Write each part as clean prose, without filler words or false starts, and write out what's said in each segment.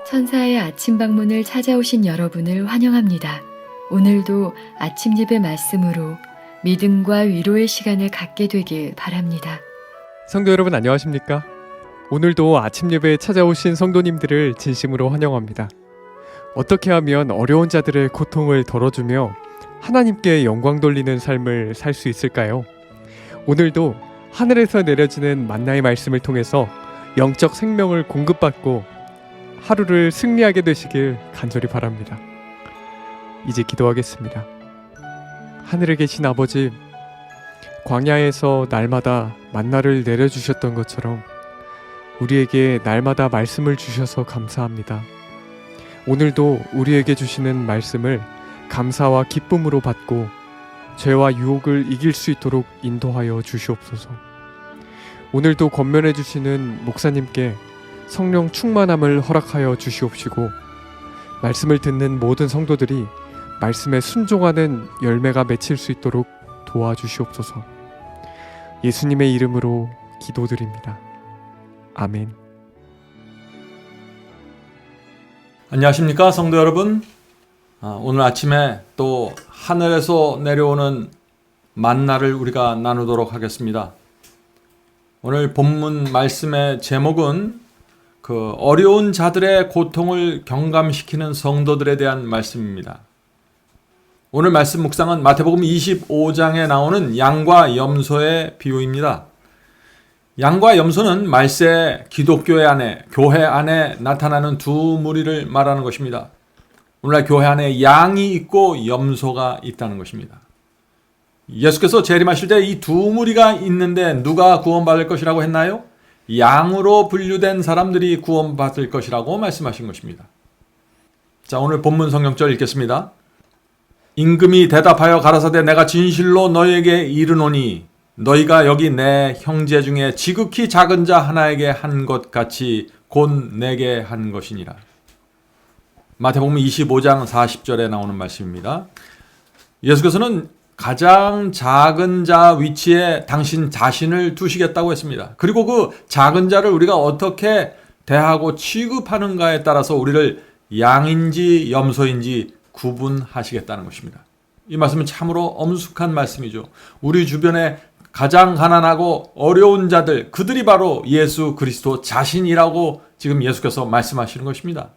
천사의 아침 방문을 찾아오신 여러분을 환영합니다. 오늘도 아침 예배 말씀으로 믿음과 위로의 시간을 갖게 되길 바랍니다. 성도 여러분 안녕하십니까? 오늘도 아침 예배에 찾아오신 성도님들을 진심으로 환영합니다. 어떻게 하면 어려운 자들의 고통을 덜어주며 하나님께 영광 돌리는 삶을 살 수 있을까요? 오늘도 하늘에서 내려지는 만나의 말씀을 통해서 영적 생명을 공급받고 하루를 승리하게 되시길 간절히 바랍니다. 이제 기도하겠습니다. 하늘에 계신 아버지, 광야에서 날마다 만나를 내려주셨던 것처럼 우리에게 날마다 말씀을 주셔서 감사합니다. 오늘도 우리에게 주시는 말씀을 감사와 기쁨으로 받고 죄와 유혹을 이길 수 있도록 인도하여 주시옵소서. 오늘도 권면해 주시는 목사님께 성령 충만함을 허락하여 주시옵시고 말씀을 듣는 모든 성도들이 말씀에 순종하는 열매가 맺힐 수 있도록 도와주시옵소서. 예수님의 이름으로 기도드립니다. 아멘. 안녕하십니까 성도 여러분. 오늘 아침에 또 하늘에서 내려오는 만나를 우리가 나누도록 하겠습니다. 오늘 본문 말씀의 제목은 어려운 자들의 고통을 경감시키는 성도들에 대한 말씀입니다. 오늘 말씀 묵상은 마태복음 25장에 나오는 양과 염소의 비유입니다. 양과 염소는 말세 기독교회 안에, 교회 안에 나타나는 두 무리를 말하는 것입니다. 오늘날 교회 안에 양이 있고 염소가 있다는 것입니다. 예수께서 재림하실 때 이 두 무리가 있는데 누가 구원받을 것이라고 했나요? 양으로 분류된 사람들이 구원받을 것이라고 말씀하신 것입니다. 자, 오늘 본문 성경절 읽겠습니다. 임금이 대답하여 가라사대 내가 진실로 너희에게 이르노니 너희가 여기 내 형제 중에 지극히 작은 자 하나에게 한 것 같이 곧 내게 한 것이니라. 마태복음 25장 40절에 나오는 말씀입니다. 예수께서는 가장 작은 자 위치에 당신 자신을 두시겠다고 했습니다. 그리고 그 작은 자를 우리가 어떻게 대하고 취급하는가에 따라서 우리를 양인지 염소인지 구분하시겠다는 것입니다. 이 말씀은 참으로 엄숙한 말씀이죠. 우리 주변에 가장 가난하고 어려운 자들, 그들이 바로 예수 그리스도 자신이라고 지금 예수께서 말씀하시는 것입니다.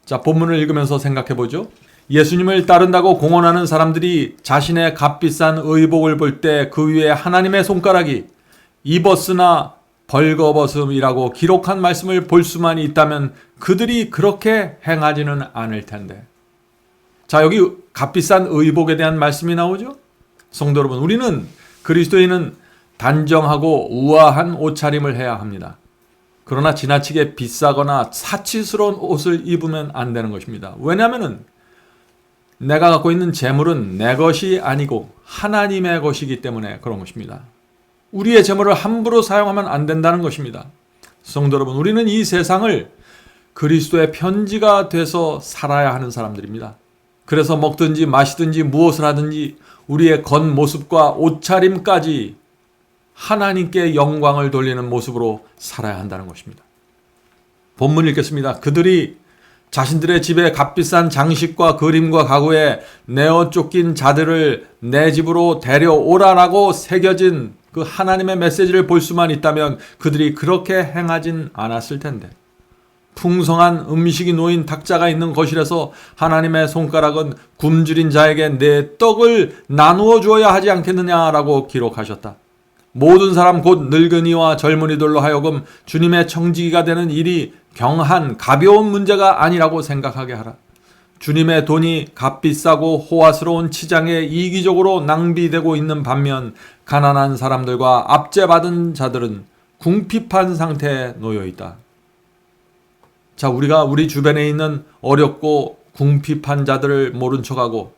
자, 본문을 읽으면서 생각해 보죠. 예수님을 따른다고 공언하는 사람들이 자신의 값비싼 의복을 볼 때 그 위에 하나님의 손가락이 입었으나 벌거벗음이라고 기록한 말씀을 볼 수만 있다면 그들이 그렇게 행하지는 않을 텐데. 자, 여기 값비싼 의복에 대한 말씀이 나오죠. 성도 여러분, 우리는 그리스도인은 단정하고 우아한 옷차림을 해야 합니다. 그러나 지나치게 비싸거나 사치스러운 옷을 입으면 안 되는 것입니다. 왜냐하면 내가 갖고 있는 재물은 내 것이 아니고 하나님의 것이기 때문에 그런 것입니다. 우리의 재물을 함부로 사용하면 안 된다는 것입니다. 성도 여러분, 우리는 이 세상을 그리스도의 편지가 돼서 살아야 하는 사람들입니다. 그래서 먹든지 마시든지 무엇을 하든지 우리의 겉모습과 옷차림까지 하나님께 영광을 돌리는 모습으로 살아야 한다는 것입니다. 본문 읽겠습니다. 그들이 자신들의 집에 값비싼 장식과 그림과 가구에 내어 쫓긴 자들을 내 집으로 데려오라라고 새겨진 그 하나님의 메시지를 볼 수만 있다면 그들이 그렇게 행하진 않았을 텐데, 풍성한 음식이 놓인 탁자가 있는 거실에서 하나님의 손가락은 굶주린 자에게 내 떡을 나누어 주어야 하지 않겠느냐라고 기록하셨다. 모든 사람 곧 늙은이와 젊은이들로 하여금 주님의 청지기가 되는 일이 경한 가벼운 문제가 아니라고 생각하게 하라. 주님의 돈이 값비싸고 호화스러운 치장에 이기적으로 낭비되고 있는 반면 가난한 사람들과 압제받은 자들은 궁핍한 상태에 놓여 있다. 자, 우리가 우리 주변에 있는 어렵고 궁핍한 자들을 모른 척하고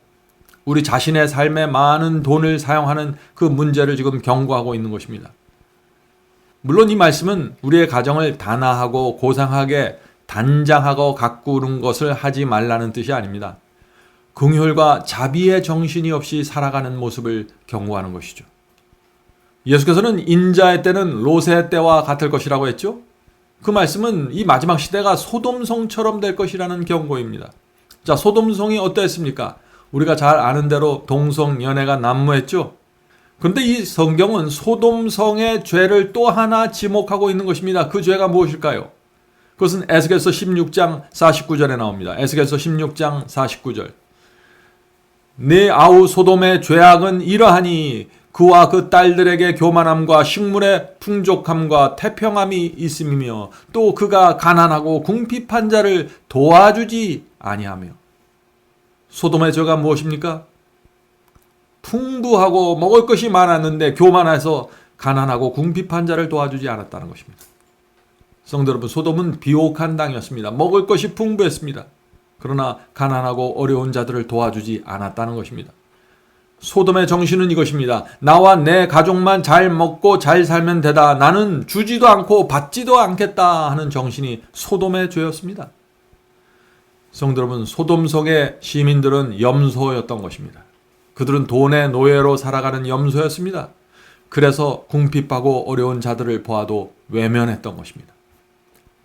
우리 자신의 삶에 많은 돈을 사용하는 그 문제를 지금 경고하고 있는 것입니다. 물론 이 말씀은 우리의 가정을 단아하고 고상하게 단장하고 가꾸는 것을 하지 말라는 뜻이 아닙니다. 긍휼과 자비의 정신이 없이 살아가는 모습을 경고하는 것이죠. 예수께서는 인자의 때는 롯의 때와 같을 것이라고 했죠. 그 말씀은 이 마지막 시대가 소돔성처럼 될 것이라는 경고입니다. 자, 소돔성이 어땠습니까? 우리가 잘 아는 대로 동성연애가 난무했죠. 그런데 이 성경은 소돔성의 죄를 또 하나 지목하고 있는 것입니다. 그 죄가 무엇일까요? 그것은 에스겔서 16장 49절에 나옵니다. 에스겔서 16장 49절. 네 아우 소돔의 죄악은 이러하니 그와 그 딸들에게 교만함과 식물의 풍족함과 태평함이 있음이며 또 그가 가난하고 궁핍한 자를 도와주지 아니하며. 소돔의 죄가 무엇입니까? 풍부하고 먹을 것이 많았는데 교만해서 가난하고 궁핍한 자를 도와주지 않았다는 것입니다. 성도 여러분, 소돔은 비옥한 땅이었습니다. 먹을 것이 풍부했습니다. 그러나 가난하고 어려운 자들을 도와주지 않았다는 것입니다. 소돔의 정신은 이것입니다. 나와 내 가족만 잘 먹고 잘 살면 되다. 나는 주지도 않고 받지도 않겠다 하는 정신이 소돔의 죄였습니다. 성도 여러분, 소돔성의 시민들은 염소였던 것입니다. 그들은 돈의 노예로 살아가는 염소였습니다. 그래서 궁핍하고 어려운 자들을 보아도 외면했던 것입니다.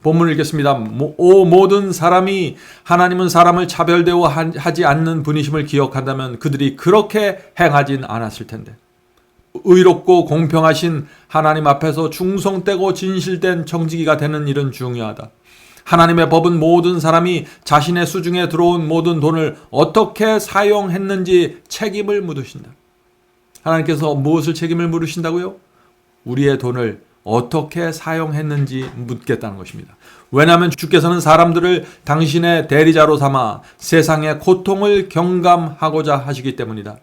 본문을 읽겠습니다. 오 모든 사람이 하나님은 사람을 차별 대우하지 않는 분이심을 기억한다면 그들이 그렇게 행하진 않았을 텐데. 의롭고 공평하신 하나님 앞에서 충성되고 진실된 청지기가 되는 일은 중요하다. 하나님의 법은 모든 사람이 자신의 수중에 들어온 모든 돈을 어떻게 사용했는지 책임을 묻으신다. 하나님께서 무엇을 책임을 물으신다고요? 우리의 돈을 어떻게 사용했는지 묻겠다는 것입니다. 왜냐하면 주께서는 사람들을 당신의 대리자로 삼아 세상의 고통을 경감하고자 하시기 때문이다.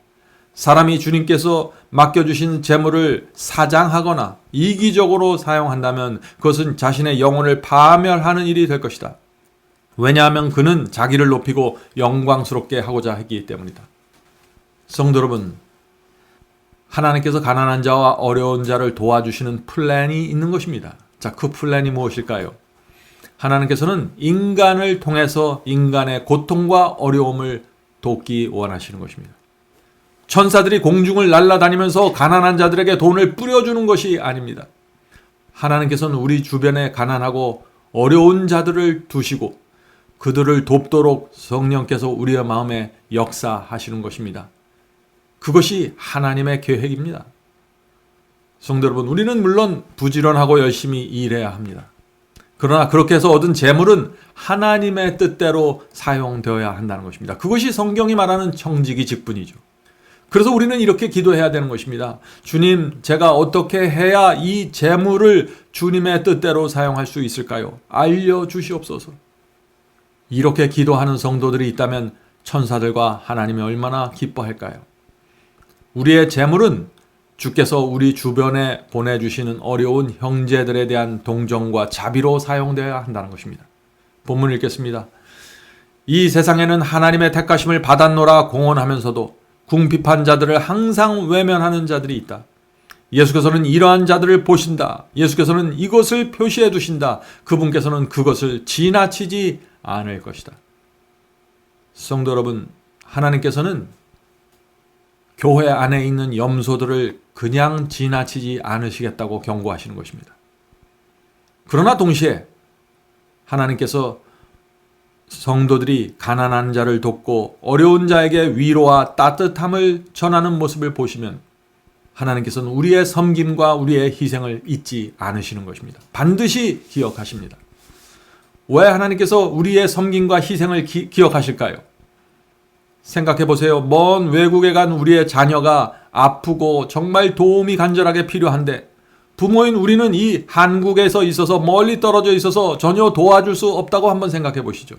사람이 주님께서 맡겨주신 재물을 사장하거나 이기적으로 사용한다면 그것은 자신의 영혼을 파멸하는 일이 될 것이다. 왜냐하면 그는 자기를 높이고 영광스럽게 하고자 하기 때문이다. 성도 여러분, 하나님께서 가난한 자와 어려운 자를 도와주시는 플랜이 있는 것입니다. 자, 그 플랜이 무엇일까요? 하나님께서는 인간을 통해서 인간의 고통과 어려움을 돕기 원하시는 것입니다. 천사들이 공중을 날아다니면서 가난한 자들에게 돈을 뿌려주는 것이 아닙니다. 하나님께서는 우리 주변에 가난하고 어려운 자들을 두시고 그들을 돕도록 성령께서 우리의 마음에 역사하시는 것입니다. 그것이 하나님의 계획입니다. 성도 여러분, 우리는 물론 부지런하고 열심히 일해야 합니다. 그러나 그렇게 해서 얻은 재물은 하나님의 뜻대로 사용되어야 한다는 것입니다. 그것이 성경이 말하는 청지기 직분이죠. 그래서 우리는 이렇게 기도해야 되는 것입니다. 주님, 제가 어떻게 해야 이 재물을 주님의 뜻대로 사용할 수 있을까요? 알려주시옵소서. 이렇게 기도하는 성도들이 있다면 천사들과 하나님이 얼마나 기뻐할까요? 우리의 재물은 주께서 우리 주변에 보내주시는 어려운 형제들에 대한 동정과 자비로 사용되어야 한다는 것입니다. 본문을 읽겠습니다. 이 세상에는 하나님의 택하심을 받았노라 공언하면서도 궁핍한 자들을 항상 외면하는 자들이 있다. 예수께서는 이러한 자들을 보신다. 예수께서는 이것을 표시해 두신다. 그분께서는 그것을 지나치지 않을 것이다. 성도 여러분, 하나님께서는 교회 안에 있는 염소들을 그냥 지나치지 않으시겠다고 경고하시는 것입니다. 그러나 동시에 하나님께서 성도들이 가난한 자를 돕고 어려운 자에게 위로와 따뜻함을 전하는 모습을 보시면 하나님께서는 우리의 섬김과 우리의 희생을 잊지 않으시는 것입니다. 반드시 기억하십니다. 왜 하나님께서 우리의 섬김과 희생을 기억하실까요? 생각해 보세요. 먼 외국에 간 우리의 자녀가 아프고 정말 도움이 간절하게 필요한데 부모인 우리는 이 한국에서 있어서 멀리 떨어져 있어서 전혀 도와줄 수 없다고 한번 생각해 보시죠.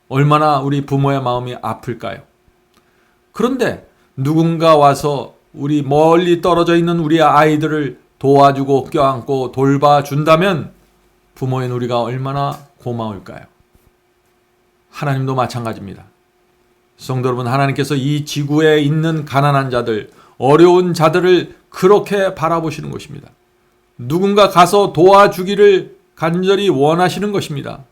얼마나 우리 부모의 마음이 아플까요? 그런데 누군가 와서 우리 멀리 떨어져 있는 우리 아이들을 도와주고 껴안고 돌봐준다면 부모인 우리가 얼마나 고마울까요? 하나님도 마찬가지입니다. 성도 여러분, 하나님께서 이 지구에 있는 가난한 자들, 어려운 자들을 그렇게 바라보시는 것입니다. 누군가 가서 도와주기를 간절히 원하시는 것입니다.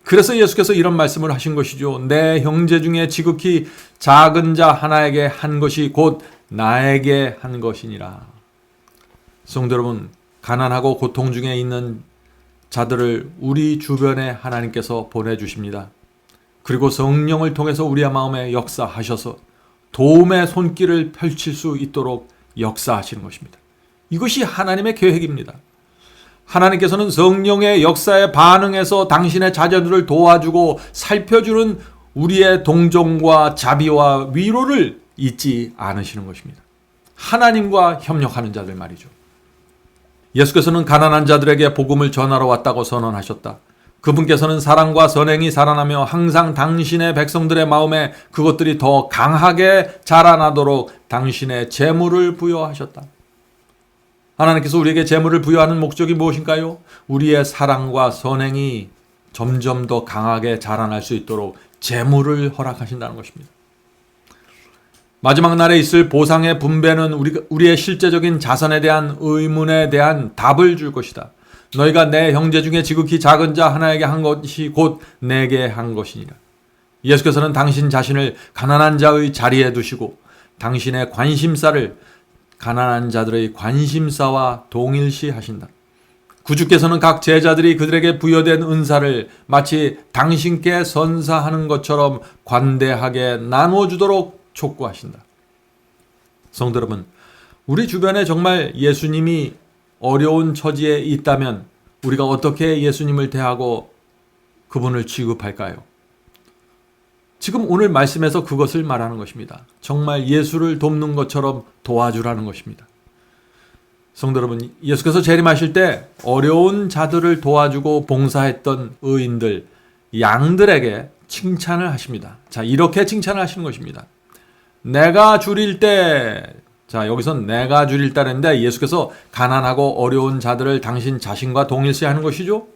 그래서 예수께서 이런 말씀을 하신 것이죠. 내 형제 중에 지극히 작은 자 하나에게 한 것이 곧 나에게 한 것이니라. 성도 여러분, 가난하고 고통 중에 있는 자들을 우리 주변에 하나님께서 보내주십니다. 그리고 성령을 통해서 우리의 마음에 역사하셔서 도움의 손길을 펼칠 수 있도록 역사하시는 것입니다. 이것이 하나님의 계획입니다. 하나님께서는 성령의 역사에 반응해서 당신의 자녀들을 도와주고 살펴주는 우리의 동정과 자비와 위로를 잊지 않으시는 것입니다. 하나님과 협력하는 자들 말이죠. 예수께서는 가난한 자들에게 복음을 전하러 왔다고 선언하셨다. 그분께서는 사랑과 선행이 살아나며 항상 당신의 백성들의 마음에 그것들이 더 강하게 자라나도록 당신의 재물을 부여하셨다. 하나님께서 우리에게 재물을 부여하는 목적이 무엇인가요? 우리의 사랑과 선행이 점점 더 강하게 자라날 수 있도록 재물을 허락하신다는 것입니다. 마지막 날에 있을 보상의 분배는 우리의 실제적인 자선에 대한 의문에 대한 답을 줄 것이다. 너희가 내 형제 중에 지극히 작은 자 하나에게 한 것이 곧 내게 한 것이니라. 예수께서는 당신 자신을 가난한 자의 자리에 두시고 당신의 관심사를 가난한 자들의 관심사와 동일시 하신다. 구주께서는 각 제자들이 그들에게 부여된 은사를 마치 당신께 선사하는 것처럼 관대하게 나누어주도록 촉구하신다. 성도 여러분, 우리 주변에 정말 예수님이 어려운 처지에 있다면 우리가 어떻게 예수님을 대하고 그분을 취급할까요? 지금 오늘 말씀에서 그것을 말하는 것입니다. 정말 예수를 돕는 것처럼 도와주라는 것입니다. 성도 여러분, 예수께서 재림하실 때 어려운 자들을 도와주고 봉사했던 의인들, 양들에게 칭찬을 하십니다. 자, 이렇게 칭찬을 하시는 것입니다. 내가 줄일 때, 자, 여기선 내가 줄일 때인데 예수께서 가난하고 어려운 자들을 당신 자신과 동일시하는 것이죠.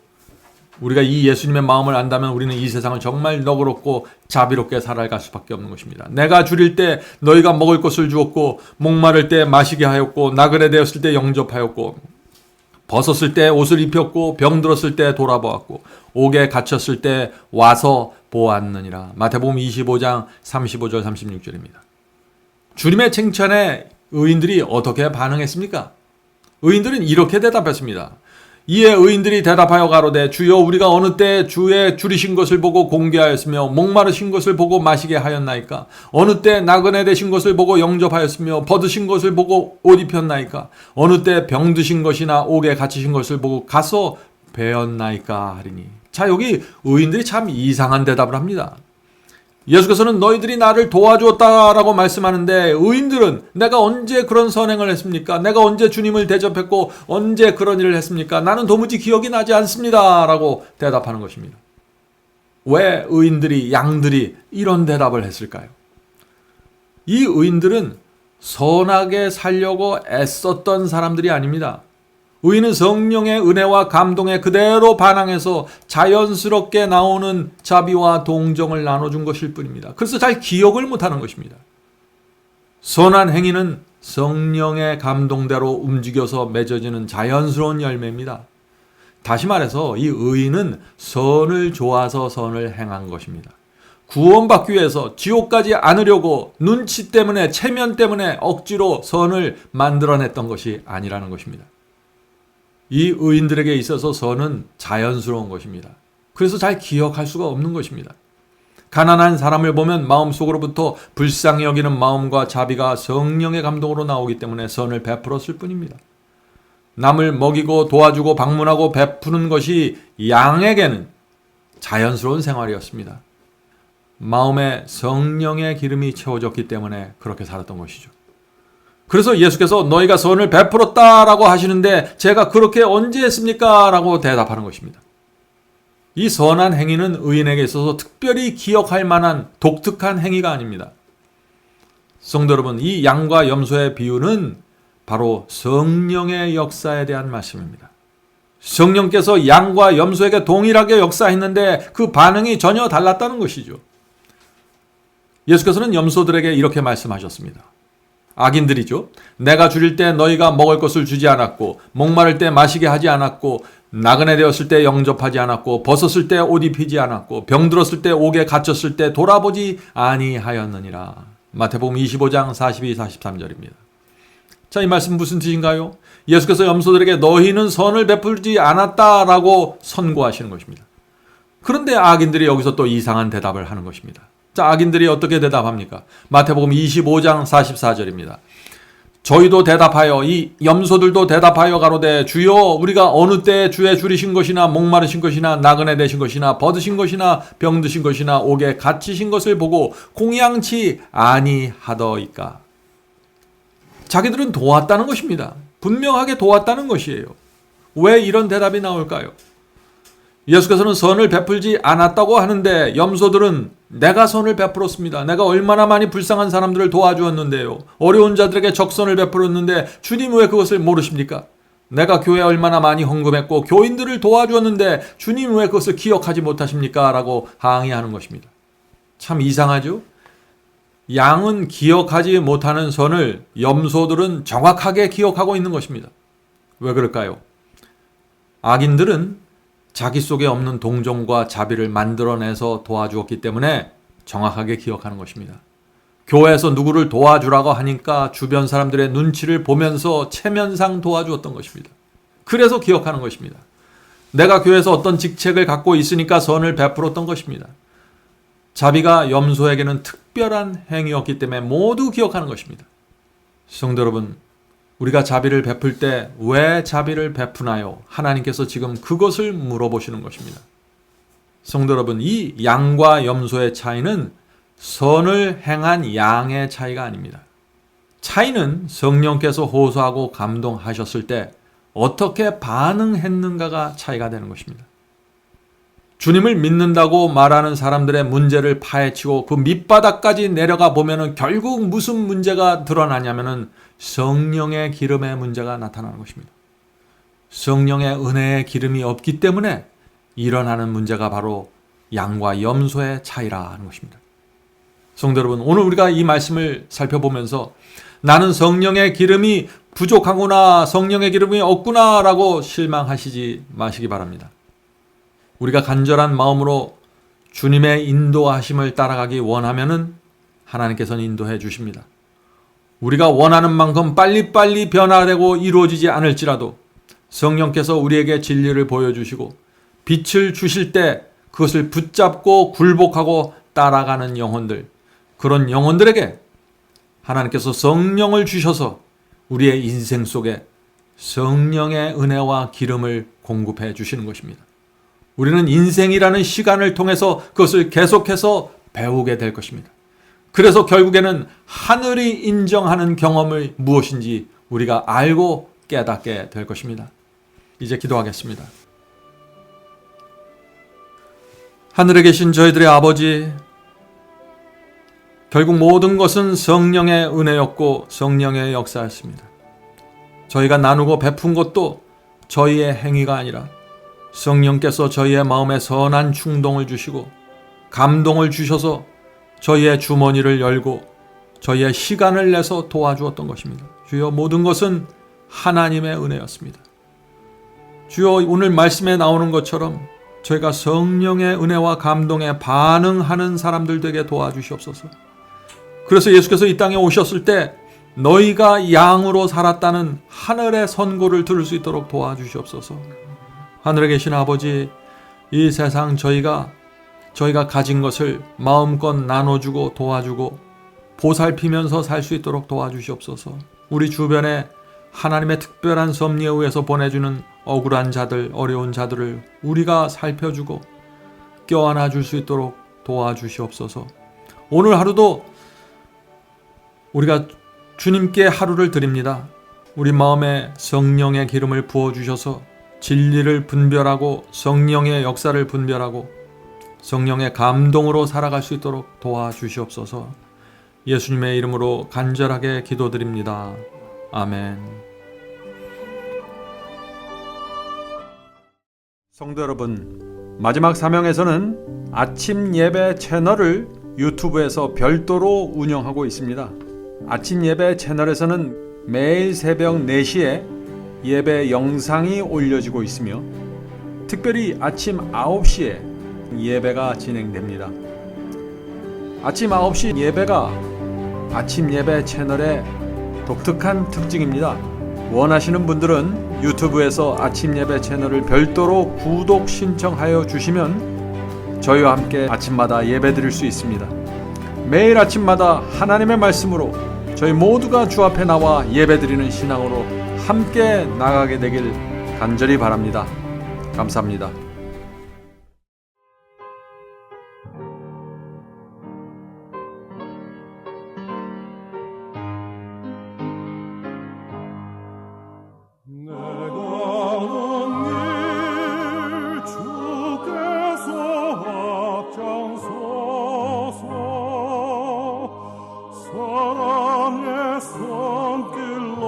우리가 이 예수님의 마음을 안다면 우리는 이 세상을 정말 너그럽고 자비롭게 살아갈 수밖에 없는 것입니다. 내가 줄일 때 너희가 먹을 것을 주었고 목마를 때 마시게 하였고 나그네 되었을 때 영접하였고 벗었을 때 옷을 입혔고 병들었을 때 돌아보았고 옥에 갇혔을 때 와서 보았느니라. 마태복음 25장 35절 36절입니다. 주님의 칭찬에 의인들이 어떻게 반응했습니까? 의인들은 이렇게 대답했습니다. 이에 의인들이 대답하여 가로되 주여 우리가 어느 때 주의 줄이신 것을 보고 공개하였으며 목마르신 것을 보고 마시게 하였나이까? 어느 때 나그네 되신 것을 보고 영접하였으며 벗으신 것을 보고 옷 입혔나이까? 어느 때 병드신 것이나 옥에 갇히신 것을 보고 가서 배웠나이까 하리니. 자, 여기 의인들이 참 이상한 대답을 합니다. 예수께서는 너희들이 나를 도와주었다라고 말씀하는데 의인들은 내가 언제 그런 선행을 했습니까? 내가 언제 주님을 대접했고 언제 그런 일을 했습니까? 나는 도무지 기억이 나지 않습니다 라고 대답하는 것입니다. 왜 의인들이, 양들이 이런 대답을 했을까요? 이 의인들은 선하게 살려고 애썼던 사람들이 아닙니다. 의인은 성령의 은혜와 감동에 그대로 반항해서 자연스럽게 나오는 자비와 동정을 나눠준 것일 뿐입니다. 그래서 잘 기억을 못하는 것입니다. 선한 행위는 성령의 감동대로 움직여서 맺어지는 자연스러운 열매입니다. 다시 말해서 이 의인은 선을 좋아서 선을 행한 것입니다. 구원받기 위해서 지옥 가지 않으려고 눈치 때문에 체면 때문에 억지로 선을 만들어냈던 것이 아니라는 것입니다. 이 의인들에게 있어서 선은 자연스러운 것입니다. 그래서 잘 기억할 수가 없는 것입니다. 가난한 사람을 보면 마음속으로부터 불쌍히 여기는 마음과 자비가 성령의 감동으로 나오기 때문에 선을 베풀었을 뿐입니다. 남을 먹이고 도와주고 방문하고 베푸는 것이 양에게는 자연스러운 생활이었습니다. 마음에 성령의 기름이 채워졌기 때문에 그렇게 살았던 것이죠. 그래서 예수께서 너희가 선을 베풀었다라고 하시는데 제가 그렇게 언제 했습니까? 라고 대답하는 것입니다. 이 선한 행위는 의인에게 있어서 특별히 기억할 만한 독특한 행위가 아닙니다. 성도 여러분, 이 양과 염소의 비유는 바로 성령의 역사에 대한 말씀입니다. 성령께서 양과 염소에게 동일하게 역사했는데 그 반응이 전혀 달랐다는 것이죠. 예수께서는 염소들에게 이렇게 말씀하셨습니다. 악인들이죠. 내가 줄일 때 너희가 먹을 것을 주지 않았고 목마를 때 마시게 하지 않았고 나그네 되었을 때 영접하지 않았고 벗었을 때 옷 입히지 않았고 병들었을 때 옥에 갇혔을 때 돌아보지 아니하였느니라. 마태복음 25장 42, 43절입니다. 자, 이 말씀 무슨 뜻인가요? 예수께서 염소들에게 너희는 선을 베풀지 않았다라고 선고하시는 것입니다. 그런데 악인들이 여기서 또 이상한 대답을 하는 것입니다. 자, 악인들이 어떻게 대답합니까? 마태복음 25장 44절입니다. 저희도 대답하여 이 염소들도 대답하여 가로되 주여 우리가 어느 때에 주의 줄이신 것이나 목마르신 것이나 나그네 되신 것이나 벗으신 것이나 병드신 것이나 옥에 갇히신 것을 보고 공양치 아니하더이까. 자기들은 도왔다는 것입니다. 분명하게 도왔다는 것이에요. 왜 이런 대답이 나올까요? 예수께서는 선을 베풀지 않았다고 하는데 염소들은 내가 선을 베풀었습니다. 내가 얼마나 많이 불쌍한 사람들을 도와주었는데요. 어려운 자들에게 적선을 베풀었는데 주님 왜 그것을 모르십니까? 내가 교회에 얼마나 많이 헌금했고 교인들을 도와주었는데 주님 왜 그것을 기억하지 못하십니까? 라고 항의하는 것입니다. 참 이상하죠? 양은 기억하지 못하는 선을 염소들은 정확하게 기억하고 있는 것입니다. 왜 그럴까요? 악인들은 자기 속에 없는 동정과 자비를 만들어내서 도와주었기 때문에 정확하게 기억하는 것입니다. 교회에서 누구를 도와주라고 하니까 주변 사람들의 눈치를 보면서 체면상 도와주었던 것입니다. 그래서 기억하는 것입니다. 내가 교회에서 어떤 직책을 갖고 있으니까 선을 베풀었던 것입니다. 자비가 염소에게는 특별한 행위였기 때문에 모두 기억하는 것입니다. 성도 여러분, 우리가 자비를 베풀 때 왜 자비를 베푸나요? 하나님께서 지금 그것을 물어보시는 것입니다. 성도 여러분, 이 양과 염소의 차이는 선을 행한 양의 차이가 아닙니다. 차이는 성령께서 호소하고 감동하셨을 때 어떻게 반응했는가가 차이가 되는 것입니다. 주님을 믿는다고 말하는 사람들의 문제를 파헤치고 그 밑바닥까지 내려가 보면은 결국 무슨 문제가 드러나냐면은 성령의 기름의 문제가 나타나는 것입니다. 성령의 은혜의 기름이 없기 때문에 일어나는 문제가 바로 양과 염소의 차이라 하는 것입니다. 성도 여러분, 오늘 우리가 이 말씀을 살펴보면서 나는 성령의 기름이 부족하구나, 성령의 기름이 없구나 라고 실망하시지 마시기 바랍니다. 우리가 간절한 마음으로 주님의 인도하심을 따라가기 원하면은 하나님께서는 인도해 주십니다. 우리가 원하는 만큼 빨리빨리 변화되고 이루어지지 않을지라도 성령께서 우리에게 진리를 보여주시고 빛을 주실 때 그것을 붙잡고 굴복하고 따라가는 영혼들, 그런 영혼들에게 하나님께서 성령을 주셔서 우리의 인생 속에 성령의 은혜와 기름을 공급해 주시는 것입니다. 우리는 인생이라는 시간을 통해서 그것을 계속해서 배우게 될 것입니다. 그래서 결국에는 하늘이 인정하는 경험을 무엇인지 우리가 알고 깨닫게 될 것입니다. 이제 기도하겠습니다. 하늘에 계신 저희들의 아버지, 결국 모든 것은 성령의 은혜였고 성령의 역사였습니다. 저희가 나누고 베푼 것도 저희의 행위가 아니라 성령께서 저희의 마음에 선한 충동을 주시고 감동을 주셔서 저희의 주머니를 열고 저희의 시간을 내서 도와주었던 것입니다. 주여, 모든 것은 하나님의 은혜였습니다. 주여, 오늘 말씀에 나오는 것처럼 저희가 성령의 은혜와 감동에 반응하는 사람들 되게 도와주시옵소서. 그래서 예수께서 이 땅에 오셨을 때 너희가 양으로 살았다는 하늘의 선고를 들을 수 있도록 도와주시옵소서. 하늘에 계신 아버지, 이 세상 저희가 가진 것을 마음껏 나눠주고 도와주고 보살피면서 살 수 있도록 도와주시옵소서. 우리 주변에 하나님의 특별한 섭리에 의해서 보내주는 억울한 자들, 어려운 자들을 우리가 살펴주고 껴안아 줄 수 있도록 도와주시옵소서. 오늘 하루도 우리가 주님께 하루를 드립니다. 우리 마음에 성령의 기름을 부어주셔서 진리를 분별하고 성령의 역사를 분별하고 성령의 감동으로 살아갈 수 있도록 도와주시옵소서. 예수님의 이름으로 간절하게 기도드립니다. 아멘. 성도 여러분, 마지막 사명에서는 아침 예배 채널을 유튜브에서 별도로 운영하고 있습니다. 아침 예배 채널에서는 매일 새벽 4시에 예배 영상이 올려지고 있으며 특별히 아침 9시에 예배가 진행됩니다. 아침 9시 예배가 아침 예배 채널에 독특한 특징입니다. 원하시는 분들은 유튜브에서 아침 예배 채널을 별도로 구독 신청하여 주시면 저희와 함께 아침마다 예배 드릴 수 있습니다. 매일 아침마다 하나님의 말씀으로 저희 모두가 주 앞에 나와 예배 드리는 신앙으로 함께 나가게 되길 간절히 바랍니다. 감사합니다. 사랑의 손길로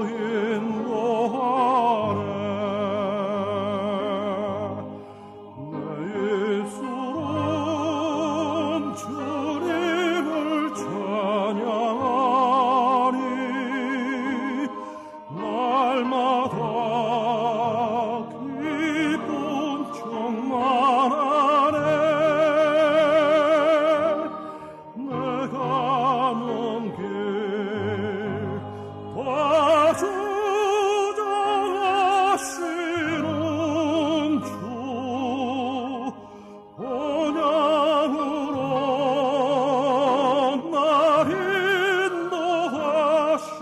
인도하네. 내 입술은 주님을 찬양하니 날마다 기쁨 충만하네. 주장하시는 주 본향으로 날 인도하시니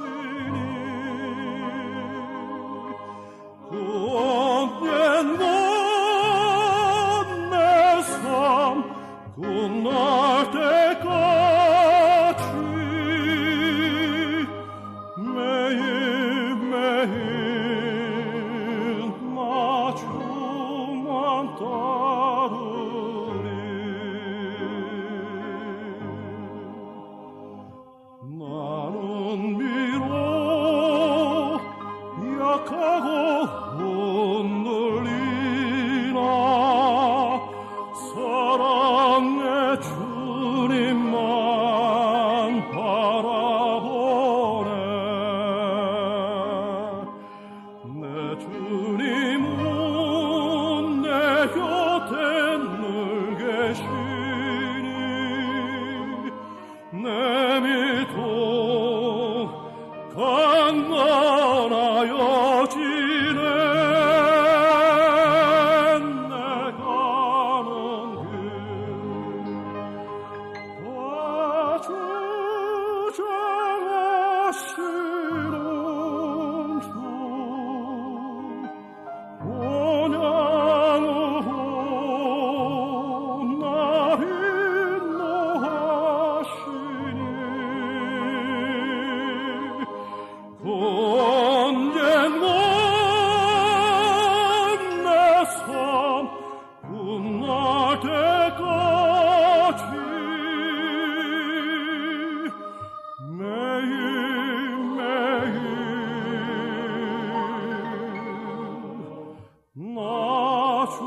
그 언젠가 내 삶 끝날 때까지 매일매일 나 주만 따르리. 나는 비록 약하고 흔들리나 사랑의 주님만 바라보네. 내 주님은 내 곁에 늘 계시니 내 믿음 강건하여지네. 내 가는 길 다 주장하시는 주 본향으로 날 인도하시니 그 언젠가 내 삶 끝날 때까지 매일매일 나 주